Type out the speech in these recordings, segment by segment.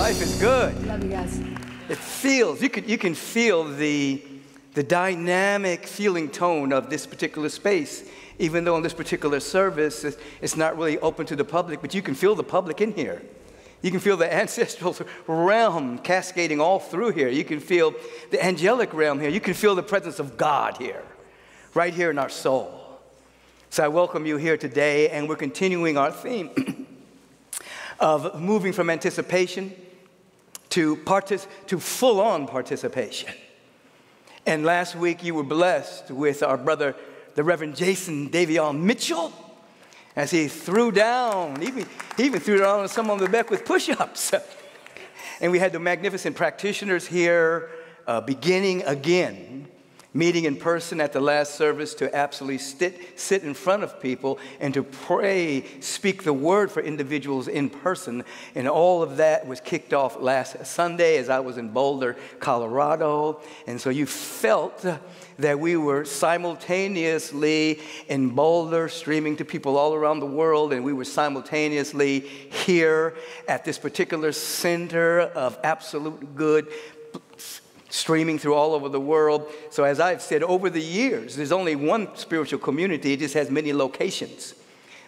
Life is good. Love you guys. It feels, you can feel the dynamic feeling tone of this particular space, even though in this particular service, it's not really open to the public, but you can feel the public in here. You can feel the ancestral realm cascading all through here. You can feel the angelic realm here. You can feel the presence of God here, right here in our soul. So I welcome you here today, and we're continuing our theme of moving from anticipation to full-on participation. And last week you were blessed with our brother, the Reverend Jason Davion Mitchell, as he threw down, he even threw down on some of the Beckwith push-ups. And we had the magnificent practitioners here beginning again, meeting in person at the last service to absolutely sit in front of people and to pray, speak the word for individuals in person. And all of that was kicked off last Sunday as I was in Boulder, Colorado. And so you felt that we were simultaneously in Boulder, streaming to people all around the world, and we were simultaneously here at this particular center of absolute good, streaming through all over the world. So as I've said over the years, there's only one spiritual community. It just has many locations.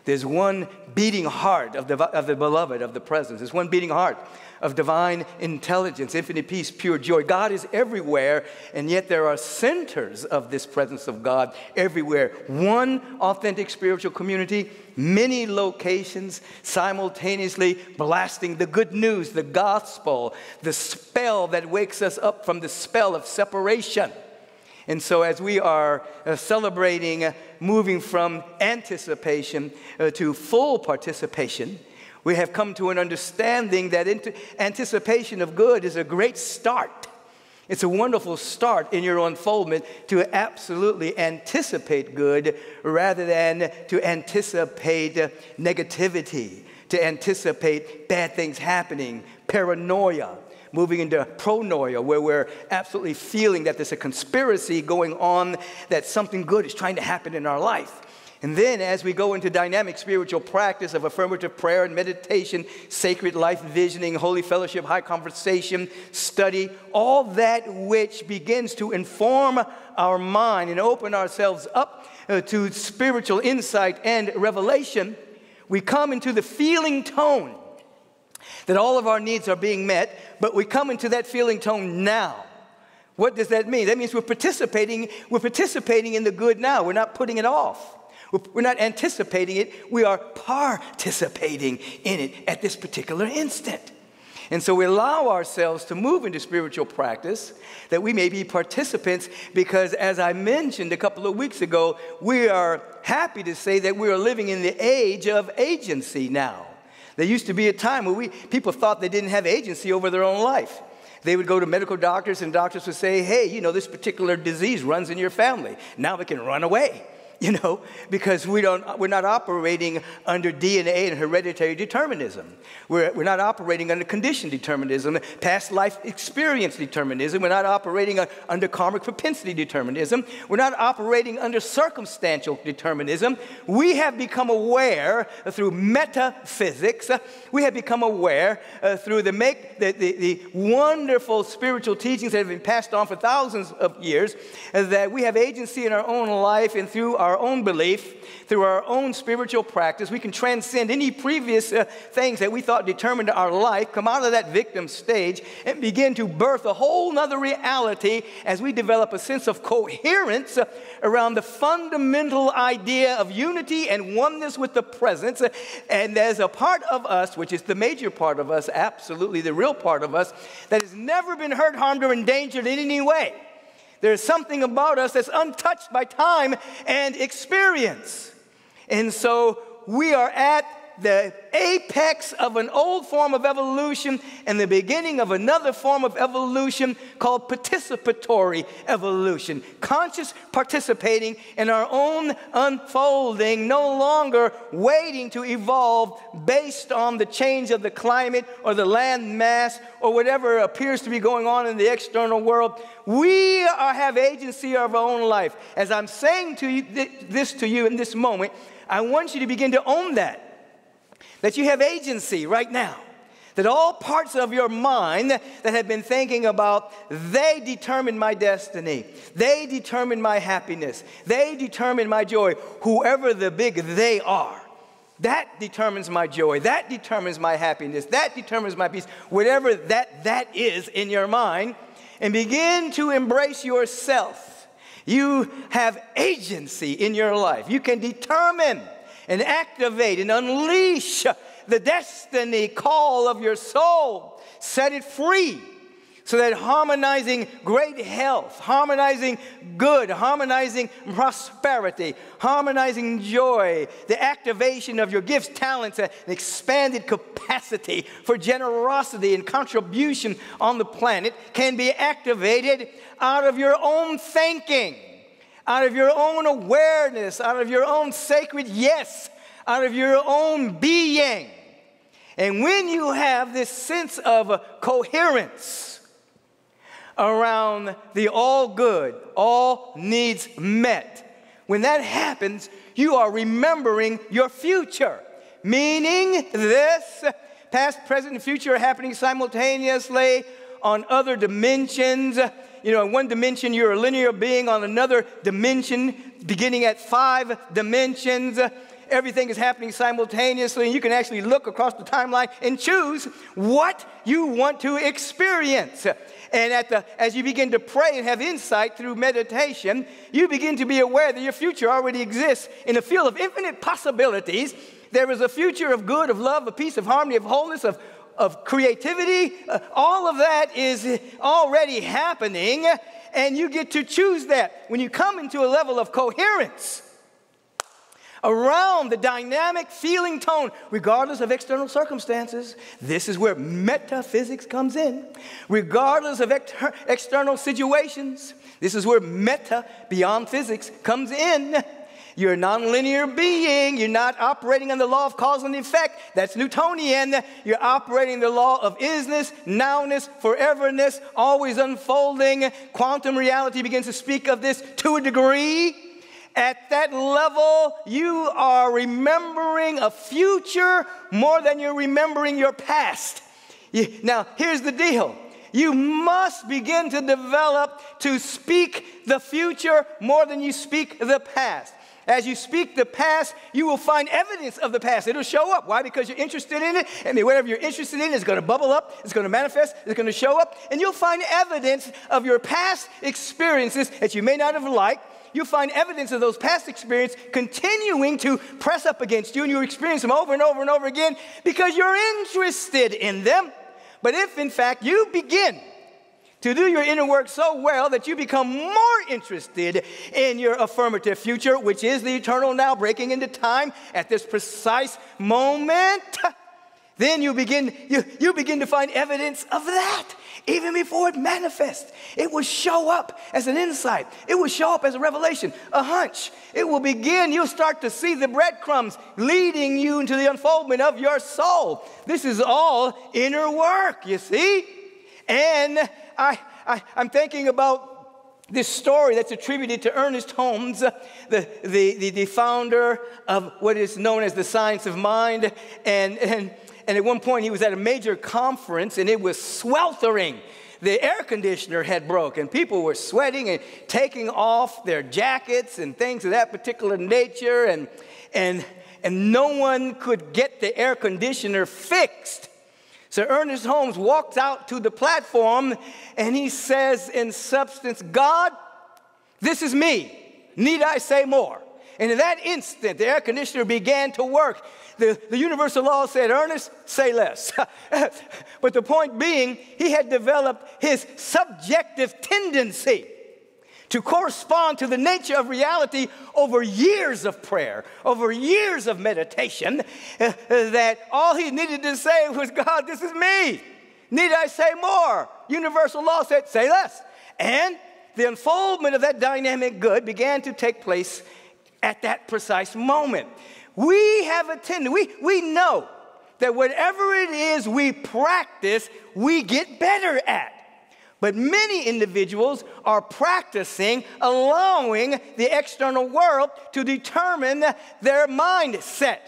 There's one beating heart of the beloved, of the presence. There's one beating heart of divine intelligence, infinite peace, pure joy. God is everywhere, and yet there are centers of this presence of God everywhere. One authentic spiritual community, many locations, simultaneously blasting the good news, the gospel, the spell that wakes us up from the spell of separation. And so as we are celebrating moving from anticipation to full participation, we have come to an understanding that anticipation of good is a great start. It's a wonderful start in your unfoldment to absolutely anticipate good rather than to anticipate negativity, to anticipate bad things happening, paranoia, moving into pronoia, where we're absolutely feeling that there's a conspiracy going on, that something good is trying to happen in our life. And then as we go into dynamic spiritual practice of affirmative prayer and meditation, sacred life visioning, holy fellowship, high conversation, study, all that which begins to inform our mind and open ourselves up to spiritual insight and revelation, we come into the feeling tone that all of our needs are being met, but we come into that feeling tone now. What does that mean? That means we're participating in the good now. We're not putting it off. We're not anticipating it. We are participating in it at this particular instant. And so we allow ourselves to move into spiritual practice that we may be participants because, as I mentioned a couple of weeks ago, we are happy to say that we are living in the age of agency now. There used to be a time where people thought they didn't have agency over their own life. They would go to medical doctors, and doctors would say, hey, you know, this particular disease runs in your family. Now it can run away. Because we're not operating under DNA and hereditary determinism. We're not operating under condition determinism, past life experience determinism. We're not operating under karmic propensity determinism. We're not operating under circumstantial determinism. We have become aware through metaphysics. We have become aware through the wonderful spiritual teachings that have been passed on for thousands of years that we have agency in our own life, and through our own belief, through our own spiritual practice, we can transcend any previous things that we thought determined our life, come out of that victim stage, and begin to birth a whole nother reality as we develop a sense of coherence around the fundamental idea of unity and oneness with the presence. And there's a part of us, which is the major part of us, absolutely the real part of us, that has never been hurt, harmed, or endangered in any way. There's something about us that's untouched by time and experience. And so we are at the apex of an old form of evolution and the beginning of another form of evolution called participatory evolution. Conscious participating in our own unfolding, no longer waiting to evolve based on the change of the climate or the land mass or whatever appears to be going on in the external world. We have agency of our own life. As I'm saying to you, this to you in this moment, I want you to begin to own that you have agency right now, that all parts of your mind that have been thinking about, they determine my destiny, they determine my happiness, they determine my joy, whoever the big they are, that determines my joy, that determines my happiness, that determines my peace, whatever that is in your mind, and begin to embrace yourself. You have agency in your life. You can determine and activate and unleash the destiny call of your soul. Set it free so that harmonizing great health, harmonizing good, harmonizing prosperity, harmonizing joy, the activation of your gifts, talents, and expanded capacity for generosity and contribution on the planet can be activated out of your own thinking, out of your own awareness, out of your own sacred yes, out of your own being. And when you have this sense of coherence around the all good, all needs met, when that happens, you are remembering your future. Meaning this, past, present, and future are happening simultaneously on other dimensions. You know, in one dimension, you're a linear being. On another dimension, beginning at 5 dimensions, everything is happening simultaneously, and you can actually look across the timeline and choose what you want to experience. And as you begin to pray and have insight through meditation, you begin to be aware that your future already exists in a field of infinite possibilities. There is a future of good, of love, of peace, of harmony, of wholeness, of creativity. All of that is already happening, and you get to choose that. When you come into a level of coherence around the dynamic feeling tone, regardless of external circumstances, this is where metaphysics comes in. Regardless of external situations, this is where meta, beyond physics, comes in. You're a nonlinear being. You're not operating on the law of cause and effect. That's Newtonian. You're operating the law of isness, nowness, foreverness, always unfolding. Quantum reality begins to speak of this to a degree. At that level, you are remembering a future more than you're remembering your past. Now, here's the deal. You must begin to develop to speak the future more than you speak the past. As you speak the past, you will find evidence of the past. It'll show up. Why? Because you're interested in it. And whatever you're interested in is going to bubble up. It's going to manifest. It's going to show up. And you'll find evidence of your past experiences that you may not have liked. You'll find evidence of those past experiences continuing to press up against you, and you experience them over and over and over again because you're interested in them. But if, in fact, you begin to do your inner work so well that you become more interested in your affirmative future, which is the eternal now breaking into time at this precise moment, then you begin to find evidence of that. Even before it manifests, it will show up as an insight. It will show up as a revelation, a hunch. It will begin. You'll start to see the breadcrumbs leading you into the unfoldment of your soul. This is all inner work, you see. And I'm thinking about this story that's attributed to Ernest Holmes, the founder of what is known as the science of mind. And at one point, he was at a major conference, and it was sweltering. The air conditioner had broken. People were sweating and taking off their jackets and things of that particular nature, and no one could get the air conditioner fixed. So Ernest Holmes walks out to the platform, and he says, in substance, God, this is me. Need I say more? And in that instant, the air conditioner began to work. The universal law said, Ernest, say less. But the point being, he had developed his subjective tendency to correspond to the nature of reality over years of prayer, over years of meditation, that all he needed to say was, God, this is me. Need I say more? Universal law said, say less. And the unfoldment of that dynamic good began to take place at that precise moment. We have a tendency, we know that whatever it is we practice, we get better at. But many individuals are practicing allowing the external world to determine their mindset.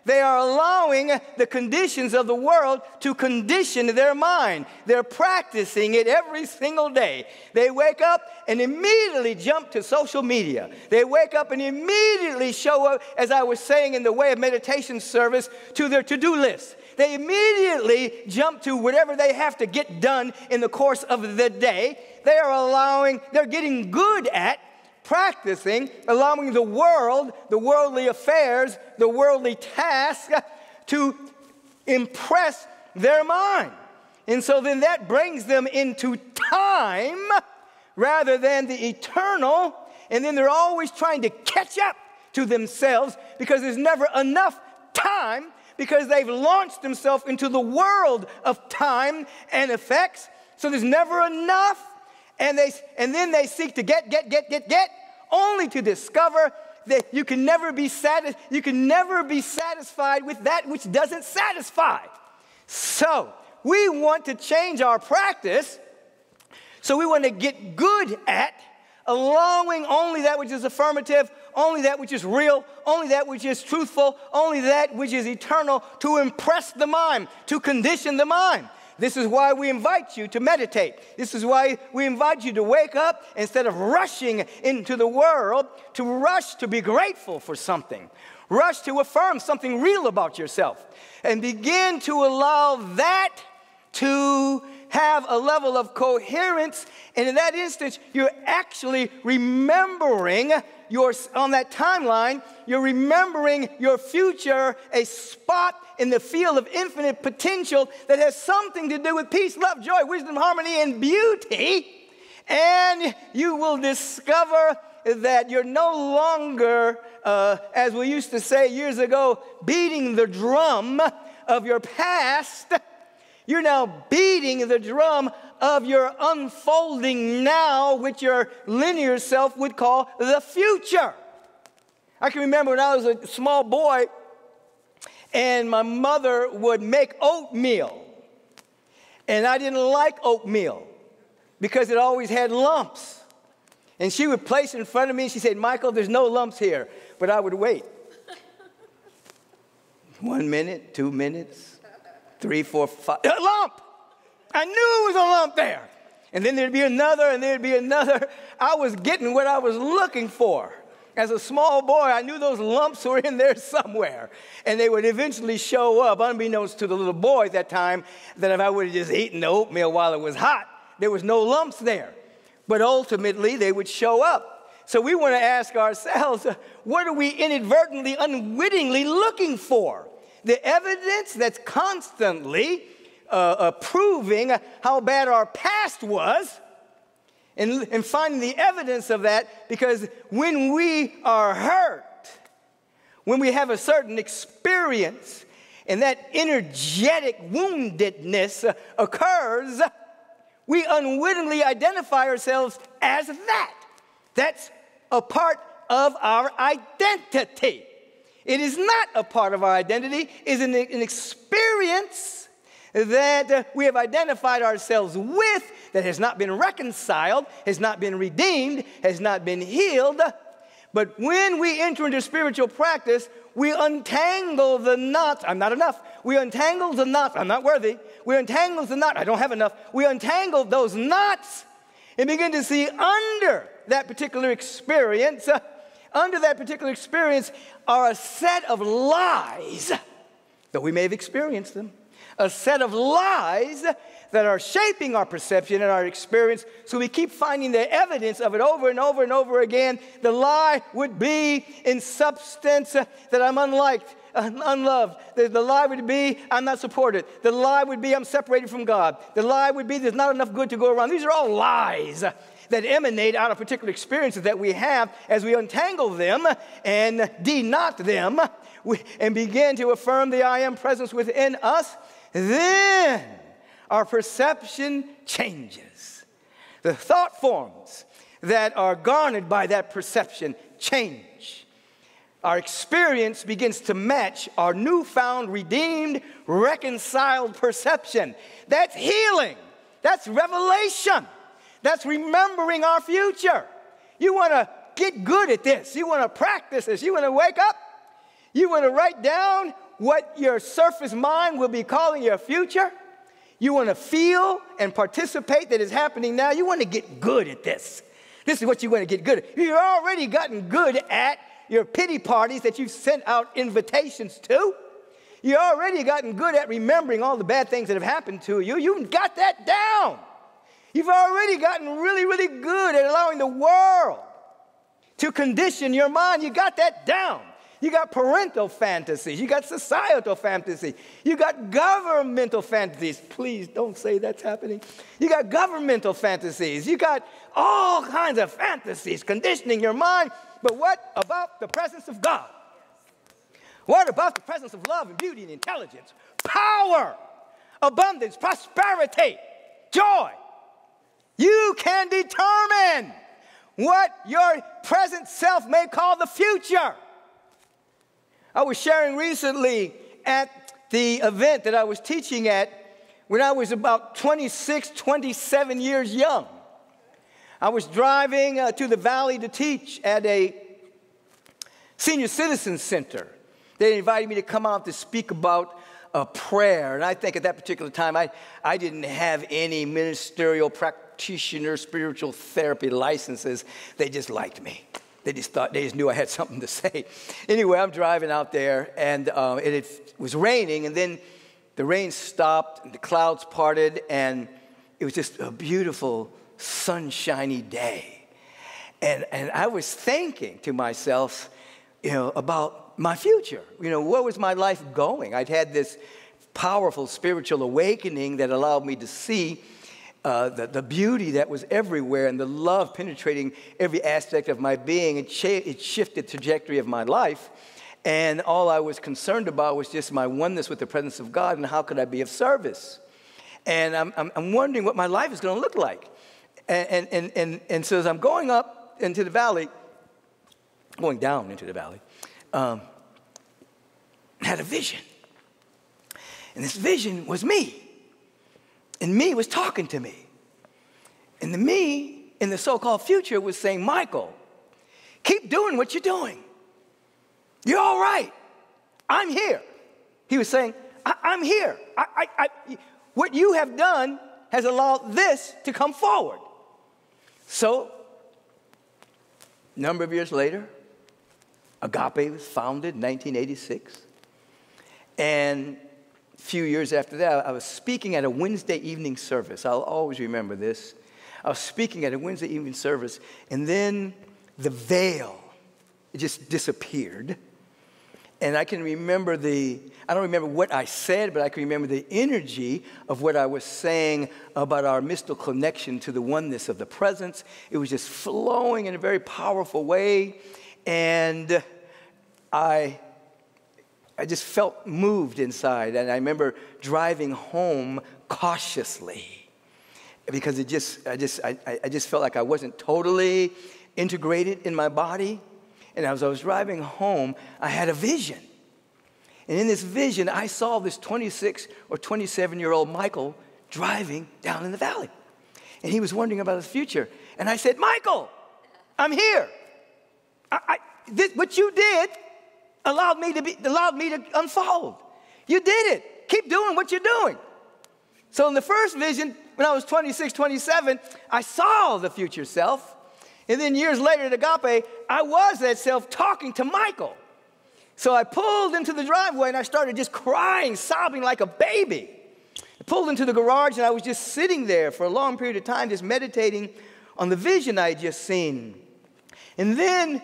They are allowing the conditions of the world to condition their mind. They're practicing it every single day. They wake up and immediately jump to social media. They wake up and immediately show up, as I was saying in the way of meditation service, to their to-do list. They immediately jump to whatever they have to get done in the course of the day. They're getting good at practicing, allowing the world, the worldly affairs, the worldly tasks to impress their mind. And so then that brings them into time rather than the eternal. And then they're always trying to catch up to themselves because there's never enough time, because they've launched themselves into the world of time and effects. So there's never enough. And then they seek to get, only to discover that you can never be satisfied with that which doesn't satisfy. So we want to change our practice. So we want to get good at allowing only that which is affirmative, only that which is real, only that which is truthful, only that which is eternal, to impress the mind, to condition the mind. This is why we invite you to meditate. This is why we invite you to wake up instead of rushing into the world, to rush to be grateful for something. Rush to affirm something real about yourself. And begin to allow that to have a level of coherence. And in that instance, you're actually remembering on that timeline, you're remembering your future, a spot in the field of infinite potential that has something to do with peace, love, joy, wisdom, harmony, and beauty. And you will discover that you're no longer, as we used to say years ago, beating the drum of your past. You're now beating the drum of your unfolding now, which your linear self would call the future. I can remember when I was a small boy and my mother would make oatmeal. And I didn't like oatmeal because it always had lumps. And she would place it in front of me and she said, "Michael, there's no lumps here." But I would wait. 1 minute, 2 minutes, 3, 4, 5. A lump! I knew it was a lump there. And then there'd be another, and there'd be another. I was getting what I was looking for. As a small boy, I knew those lumps were in there somewhere. And they would eventually show up, unbeknownst to the little boy at that time, that if I would have just eaten the oatmeal while it was hot, there was no lumps there. But ultimately, they would show up. So we want to ask ourselves, what are we inadvertently, unwittingly looking for? The evidence that's constantly proving how bad our past was, and finding the evidence of that, because when we are hurt, when we have a certain experience, and that energetic woundedness occurs, we unwittingly identify ourselves as that. That's a part of our identity. It is not a part of our identity. It is an experience that we have identified ourselves with that has not been reconciled, has not been redeemed, has not been healed. But when we enter into spiritual practice, we untangle the knots. I'm not enough. We untangle the knots. I'm not worthy. We untangle the knot. I don't have enough. We untangle those knots and begin to see under that particular experience, are a set of lies, though we may have experienced them, a set of lies that are shaping our perception and our experience. So we keep finding the evidence of it over and over and over again. The lie would be in substance that I'm unliked, unloved. The lie would be I'm not supported. The lie would be I'm separated from God. The lie would be there's not enough good to go around. These are all lies that emanate out of particular experiences that we have. As we untangle them and de-knot them and begin to affirm the I am presence within us, then our perception changes. The thought forms that are garnered by that perception change. Our experience begins to match our newfound, redeemed, reconciled perception. That's healing. That's revelation. That's remembering our future. You want to get good at this. You want to practice this. You want to wake up. You want to write down what your surface mind will be calling your future? You want to feel and participate that is happening now. You want to get good at this. This is what you want to get good at. You've already gotten good at your pity parties that you've sent out invitations to. You've already gotten good at remembering all the bad things that have happened to you. You've got that down. You've already gotten really, really good at allowing the world to condition your mind. You got that down. You got parental fantasies. You got societal fantasies. You got governmental fantasies. Please don't say that's happening. You got governmental fantasies. You got all kinds of fantasies conditioning your mind. But what about the presence of God? What about the presence of love and beauty and intelligence, power, abundance, prosperity, joy? You can determine what your present self may call the future. I was sharing recently at the event that I was teaching at when I was about 26, 27 years young. I was driving to the valley to teach at a senior citizen center. They invited me to come out to speak about prayer. And I think at that particular time, I didn't have any ministerial practitioner spiritual therapy licenses. They just liked me. They just knew I had something to say. Anyway, I'm driving out there, and it was raining, and then the rain stopped, and the clouds parted, and it was just a beautiful, sunshiny day. And I was thinking to myself, about my future. Where was my life going? I'd had this powerful spiritual awakening that allowed me to see the beauty that was everywhere and the love penetrating every aspect of my being. It shifted the trajectory of my life. And all I was concerned about was just my oneness with the presence of God and how could I be of service. And I'm wondering what my life is going to look like. And so as I'm going up into the valley, going down into the valley, had a vision. And this vision was me. And me was talking to me. And the me in the so-called future was saying, Michael, keep doing what you're doing. You're all right. I'm here. He was saying, I'm here. What you have done has allowed this to come forward. So, a number of years later, Agape was founded in 1986. And a few years after that, I was speaking at a Wednesday evening service. I'll always remember this. I was speaking at a Wednesday evening service, and then the veil, it just disappeared. And I can remember I don't remember what I said, but I can remember the energy of what I was saying about our mystical connection to the oneness of the presence. It was just flowing in a very powerful way. And I just felt moved inside. And I remember driving home cautiously because I just felt like I wasn't totally integrated in my body. And as I was driving home, I had a vision. And in this vision, I saw this 26 or 27-year-old Michael driving down in the valley. And he was wondering about his future. And I said, Michael, I'm here. What you did allowed me to unfold. You did it. Keep doing what you're doing. So in the first vision, when I was 26, 27, I saw the future self. And then years later at Agape, I was that self talking to Michael. So I pulled into the driveway and I started just crying, sobbing like a baby. I pulled into the garage and I was just sitting there for a long period of time, just meditating on the vision I had just seen. And then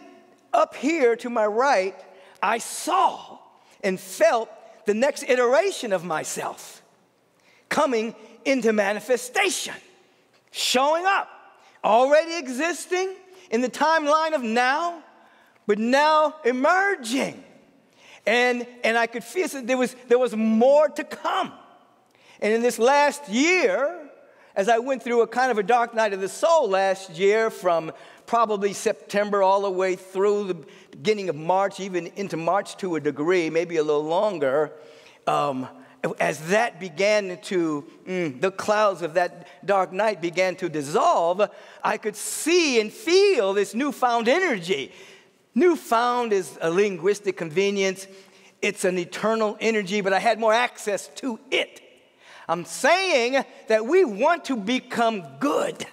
up here to my right, I saw and felt the next iteration of myself coming into manifestation, showing up, already existing in the timeline of now, but now emerging. And I could feel that there was more to come. And in this last year, as I went through a kind of a dark night of the soul last year from probably September all the way through the beginning of March, even into March to a degree, maybe a little longer, as that began to, the clouds of that dark night began to dissolve, I could see and feel this newfound energy. Newfound is a linguistic convenience. it's an eternal energy, but I had more access to it. I'm saying that we want to become good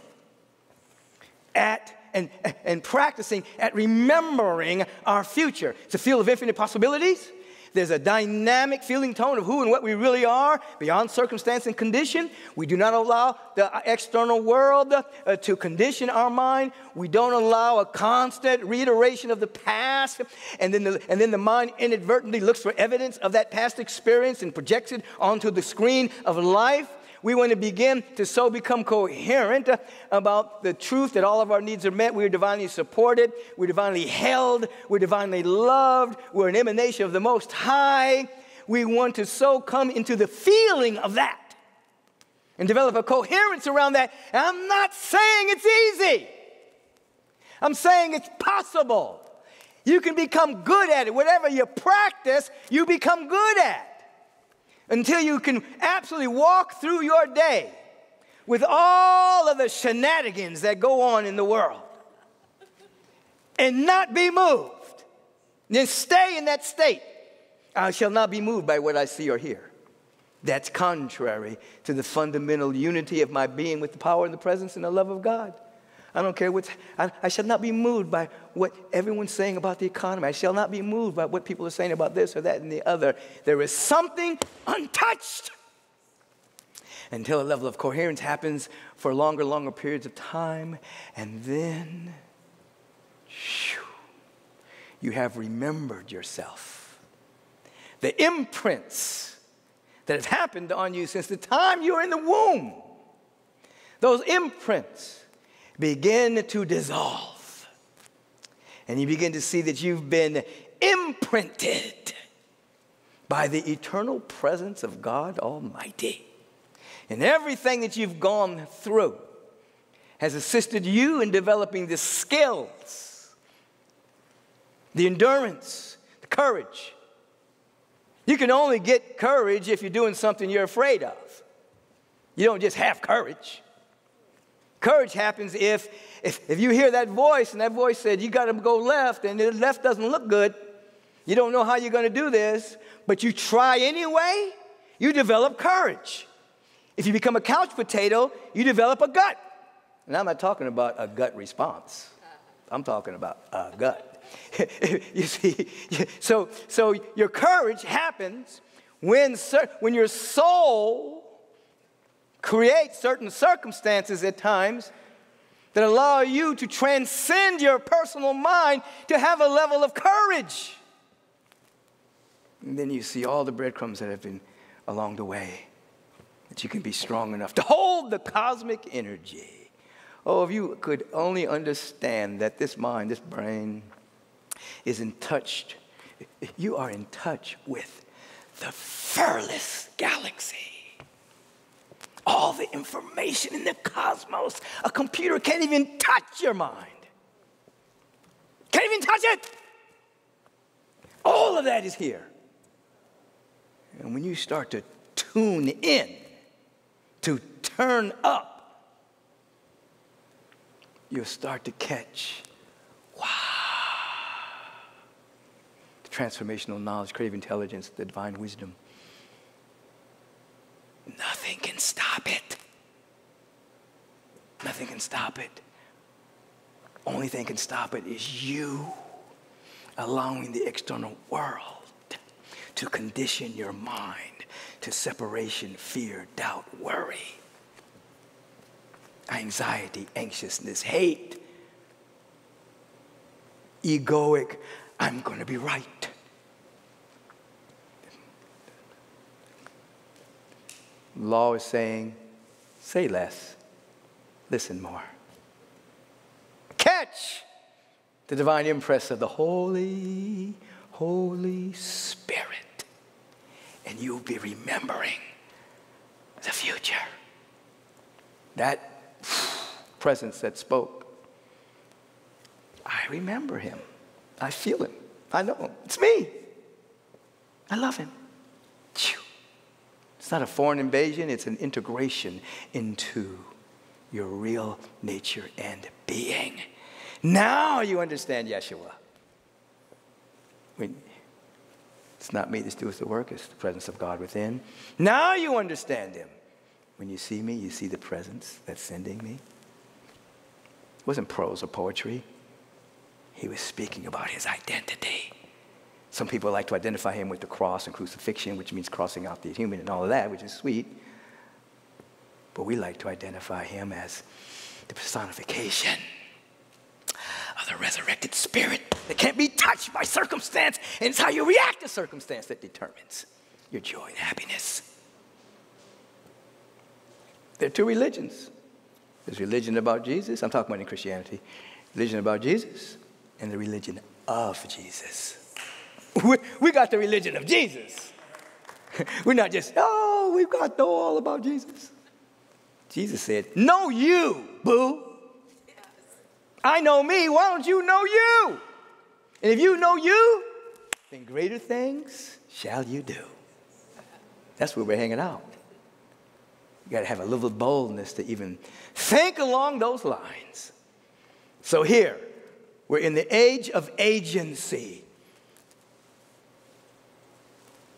at and practicing at remembering our future. It's a field of infinite possibilities. There's a dynamic feeling tone of who and what we really are beyond circumstance and condition. We do not allow the external world to condition our mind. We don't allow a constant reiteration of the past. And then the mind inadvertently looks for evidence of that past experience and projects it onto the screen of life. We want to begin to so become coherent about the truth that all of our needs are met. We are divinely supported. We're divinely held. We're divinely loved. We're an emanation of the Most High. We want to so come into the feeling of that and develop a coherence around that. And I'm not saying it's easy. I'm saying it's possible. You can become good at it. Whatever you practice, you become good at. Until you can absolutely walk through your day with all of the shenanigans that go on in the world and not be moved. Then stay in that state. I shall not be moved by what I see or hear. That's contrary to the fundamental unity of my being with the power and the presence and the love of God. I don't care I shall not be moved by what everyone's saying about the economy. I shall not be moved by what people are saying about this or that and the other. There is something untouched until a level of coherence happens for longer periods of time. And then, you have remembered yourself. The imprints that have happened on you since the time you were in the womb, those imprints begin to dissolve. And you begin to see that you've been imprinted by the eternal presence of God Almighty. And everything that you've gone through has assisted you in developing the skills, the endurance, the courage. You can only get courage if you're doing something you're afraid of. You don't just have courage. Courage happens if you hear that voice, and that voice said, you got to go left, and the left doesn't look good. You don't know how you're going to do this, but you try anyway, you develop courage. If you become a couch potato, you develop a gut. And I'm not talking about a gut response. I'm talking about a gut. You see, so your courage happens when your soul create certain circumstances at times that allow you to transcend your personal mind to have a level of courage. And then you see all the breadcrumbs that have been along the way, that you can be strong enough to hold the cosmic energy. Oh, if you could only understand that this mind, this brain, is in touch. You are in touch with the furthest galaxy. All the information in the cosmos. A computer can't even touch your mind. Can't even touch it. All of that is here. And when you start to tune in, to turn up, you'll start to catch, wow, the transformational knowledge, creative intelligence, the divine wisdom. Nothing can stop it. Nothing can stop it. Only thing can stop it is you allowing the external world to condition your mind to separation, fear, doubt, worry, anxiety, anxiousness, hate, egoic, I'm going to be right. Law is saying, say less, listen more. Catch the divine impress of the Holy Spirit, and you'll be remembering the future. That presence that spoke, I remember him. I feel him. I know him. It's me. I love him. It's not a foreign invasion, it's an integration into your real nature and being. Now you understand Yeshua. It's not me that's doing the work. It's the presence of God within. Now you understand him. When you see me, you see the presence that's sending me. It wasn't prose or poetry. He was speaking about his identity. Some people like to identify him with the cross and crucifixion, which means crossing out the human and all of that, which is sweet. But we like to identify him as the personification of the resurrected spirit that can't be touched by circumstance. And it's how you react to circumstance that determines your joy and happiness. There are two religions. There's religion about Jesus. I'm talking about in Christianity. Religion about Jesus and the religion of Jesus. We got the religion of Jesus. We're not just, oh, we've got to know all about Jesus. Jesus said, know you, boo. Yes. I know me. Why don't you know you? And if you know you, then greater things shall you do. That's where we're hanging out. You got to have a little boldness to even think along those lines. So here, we're in the age of agency.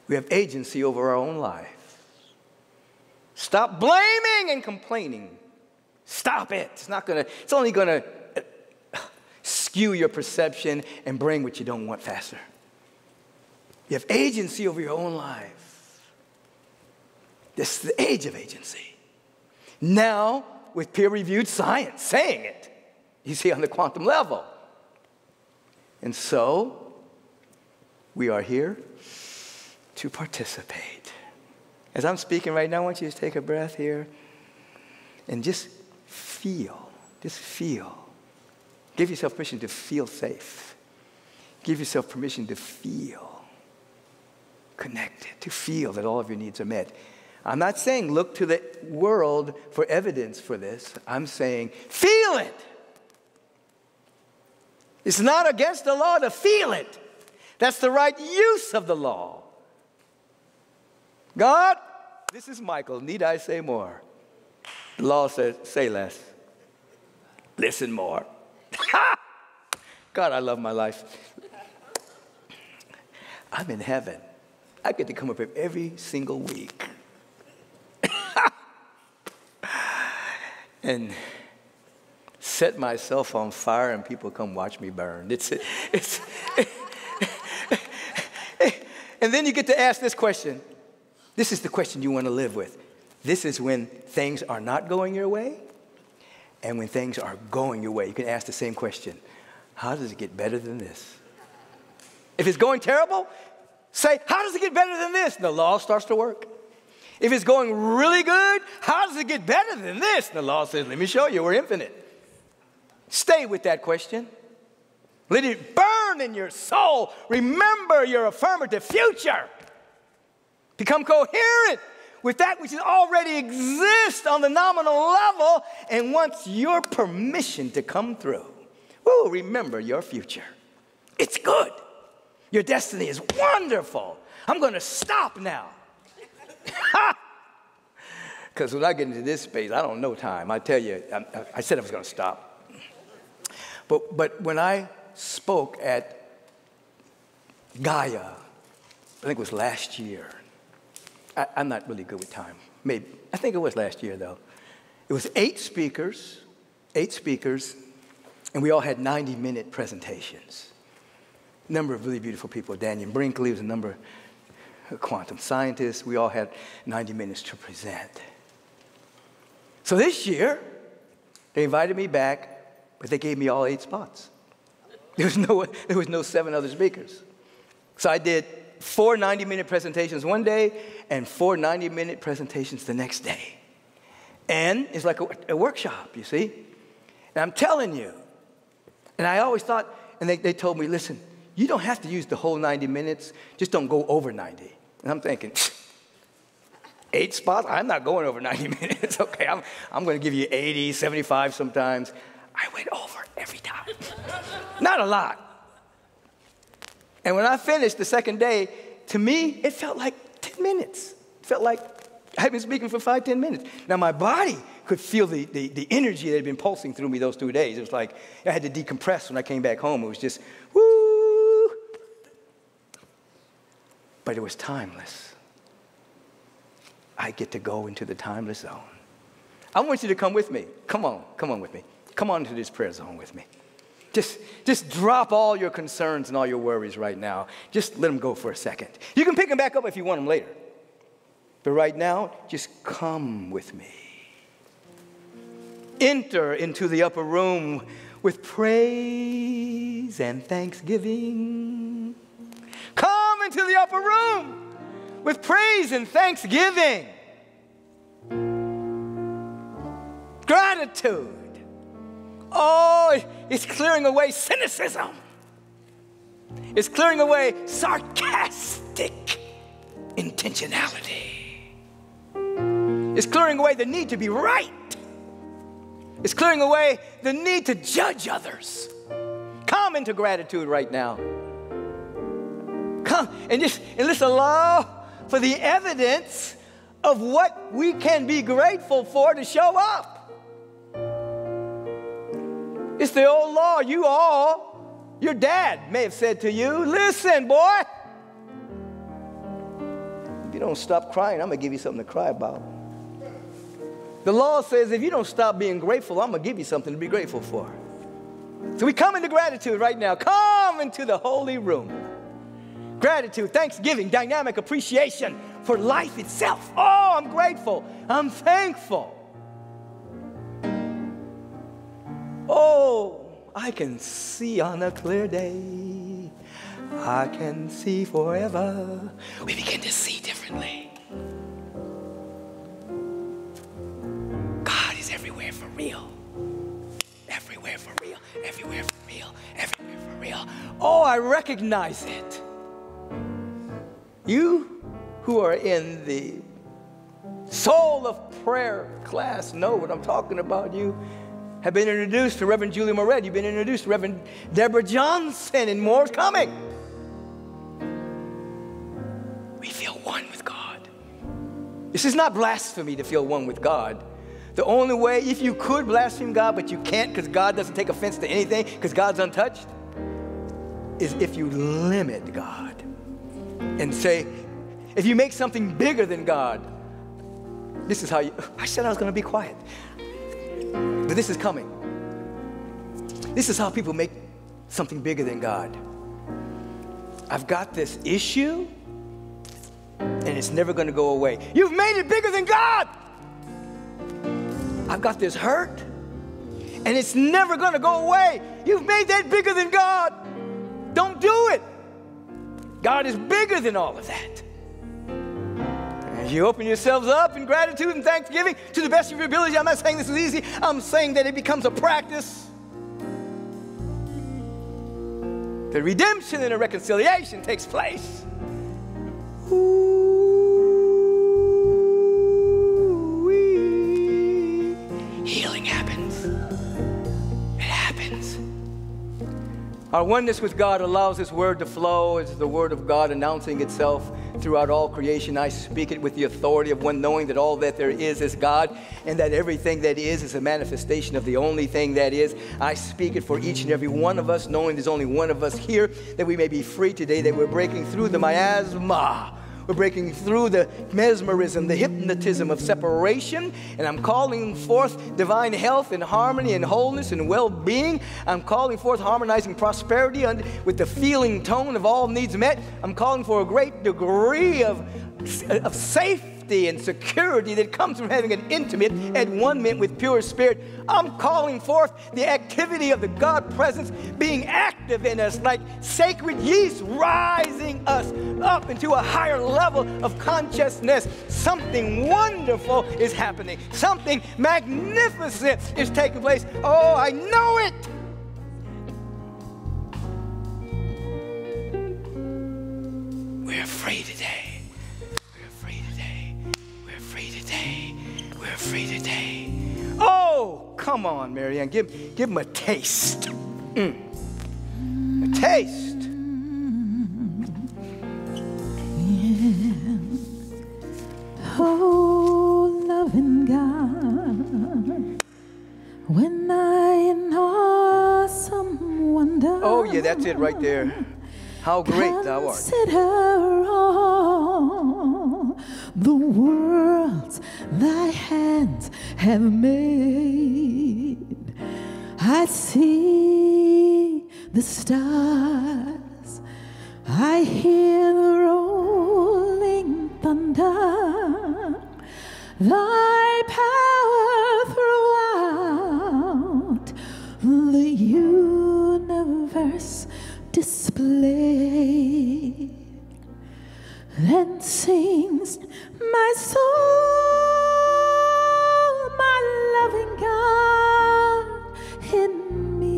We have agency over our own life. Stop blaming and complaining. Stop it. It's only going to skew your perception and bring what you don't want faster. You have agency over your own life. This is the age of agency. Now, with peer-reviewed science saying it, you see, on the quantum level. And so, we are here to participate. As I'm speaking right now, I want you to take a breath here and just feel. Just feel. Give yourself permission to feel safe. Give yourself permission to feel connected, to feel that all of your needs are met. I'm not saying look to the world for evidence for this. I'm saying feel it. It's not against the law to feel it. That's the right use of the law. God, this is Michael. Need I say more? The law says, say less. Listen more. God, I love my life. I'm in heaven. I get to come up here every single week. And set myself on fire and people come watch me burn. And then you get to ask this question. This is the question you want to live with. This is when things are not going your way and when things are going your way. You can ask the same question. How does it get better than this? If it's going terrible, say, how does it get better than this? And the law starts to work. If it's going really good, how does it get better than this? And the law says, let me show you, we're infinite. Stay with that question. Let it burn in your soul. Remember your affirmative future. Become coherent with that which already exists on the nominal level and wants your permission to come through. Ooh, remember your future. It's good. Your destiny is wonderful. I'm going to stop now. Because when I get into this space, I don't know time. I tell you, I said I was going to stop. But when I spoke at Gaia, I think it was last year. I'm not really good with time. Maybe. I think it was last year, though. It was 8 speakers, and we all had 90-minute presentations. A number of really beautiful people. Daniel Brinkley was a number of quantum scientists. We all had 90 minutes to present. So this year, they invited me back, but they gave me all 8 spots. There was no 7 other speakers. So I did 4 90-minute presentations one day and 4 90-minute presentations the next day. And it's like a workshop, you see. And I'm telling you, and I always thought, and they told me, listen, you don't have to use the whole 90 minutes, just don't go over 90. And I'm thinking, 8 spots? I'm not going over 90 minutes. Okay, I'm going to give you 80, 75 sometimes. I went over every time. Not a lot. And when I finished the second day, to me, it felt like 10 minutes. It felt like I had been speaking for 5, 10 minutes. Now, my body could feel the energy that had been pulsing through me those 2 days. It was like I had to decompress when I came back home. It was just, woo. but it was timeless. I get to go into the timeless zone. I want you to come with me. Come on with me. Come on into this prayer zone with me. Just drop all your concerns and all your worries right now. Just let them go for a second. You can pick them back up if you want them later. But right now, just come with me. Enter into the upper room with praise and thanksgiving. Come into the upper room with praise and thanksgiving. Gratitude. Oh, it's clearing away cynicism. It's clearing away sarcastic intentionality. It's clearing away the need to be right. It's clearing away the need to judge others. Come into gratitude right now. Come and let's allow for the evidence of what we can be grateful for to show up. It's the old law. Your dad may have said to you, listen, boy, if you don't stop crying, I'm going to give you something to cry about. The law says if you don't stop being grateful, I'm going to give you something to be grateful for. So we come into gratitude right now. Come into the holy room. Gratitude, thanksgiving, dynamic appreciation for life itself. Oh, I'm grateful. I'm thankful. Oh, I can see on a clear day. I can see forever. We begin to see differently. God is everywhere for real. Everywhere for real. Everywhere for real. Everywhere for real. Oh, I recognize it. You who are in the Soul of Prayer class know what I'm talking about. You have been introduced to Reverend Julie Moret. You've been introduced to Reverend Deborah Johnson, and more's coming. We feel one with God. This is not blasphemy to feel one with God. The only way, if you could blaspheme God, but you can't because God doesn't take offense to anything because God's untouched, is if you limit God and say, if you make something bigger than God, this is how you, I said I was going to be quiet. But this is coming. This is how people make something bigger than God. I've got this issue, and it's never going to go away. You've made it bigger than God. I've got this hurt, and it's never going to go away. You've made that bigger than God. Don't do it. God is bigger than all of that. As you open yourselves up in gratitude and thanksgiving to the best of your ability, I'm not saying this is easy. I'm saying that it becomes a practice. The redemption and the reconciliation takes place. Ooh-wee. Healing happens. It happens. Our oneness with God allows His word to flow as the word of God announcing itself throughout all creation. I speak it with the authority of one knowing that all that there is God, and that everything that is a manifestation of the only thing that is. I speak it for each and every one of us, knowing there's only one of us here, that we may be free today, that we're breaking through the miasma. We're breaking through the mesmerism, the hypnotism of separation, and I'm calling forth divine health and harmony and wholeness and well-being. I'm calling forth harmonizing prosperity with the feeling tone of all needs met. I'm calling for a great degree of safety and security that comes from having an intimate at one with pure spirit. I'm calling forth the activity of the God presence being active in us like sacred yeast, rising us up into a higher level of consciousness. Something wonderful is happening. Something magnificent is taking place. Oh, I know it. We're free today. We're free today. Oh, come on, Marianne. Give him a taste. A taste. Oh, loving God, when I in awesome wonder. Oh, yeah, that's it right there. How great thou art. Consider all the worlds thy hands have made. I see the stars, I hear the rolling thunder, thy power throughout the universe display. Then sings my soul, my loving God in me.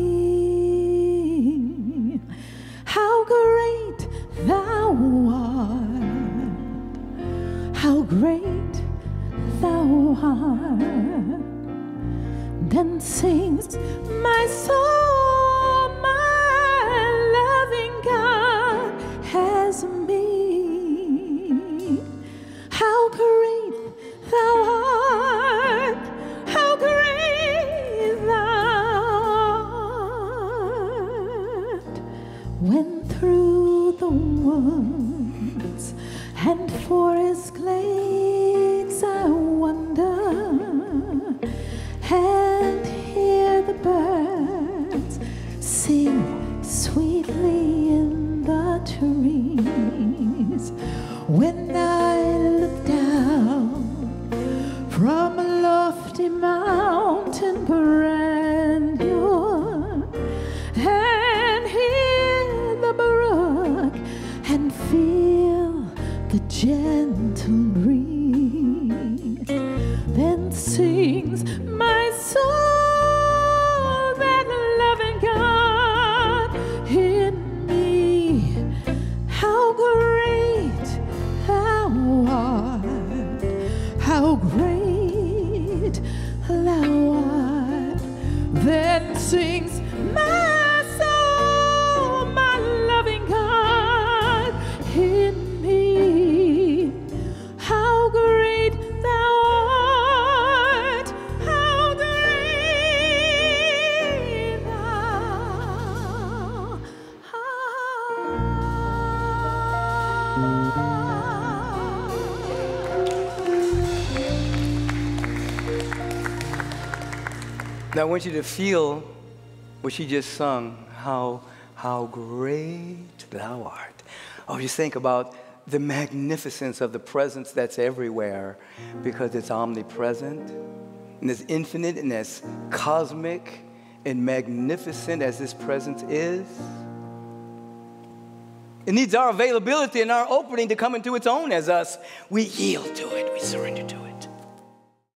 How great thou art, how great thou art. Then sings my soul, my loving God has me. How great thou art, how great thou art. When through the woods and forest glades I wander and hear the birds sing sweetly in the trees, when I look down from a lofty mountain grandeur and hear the brook and feel the gentle breeze, then sings my soul, that loving God in me. How great thou art, how great thou art. Then sings my soul, my loving God in me. How great thou art, how great thou Now I want you to feel what she just sung, how great thou art. Oh, just think about the magnificence of the presence that's everywhere, because it's omnipresent and as infinite and as cosmic and magnificent as this presence is. It needs our availability and our opening to come into its own as us. We yield to it, we surrender to it.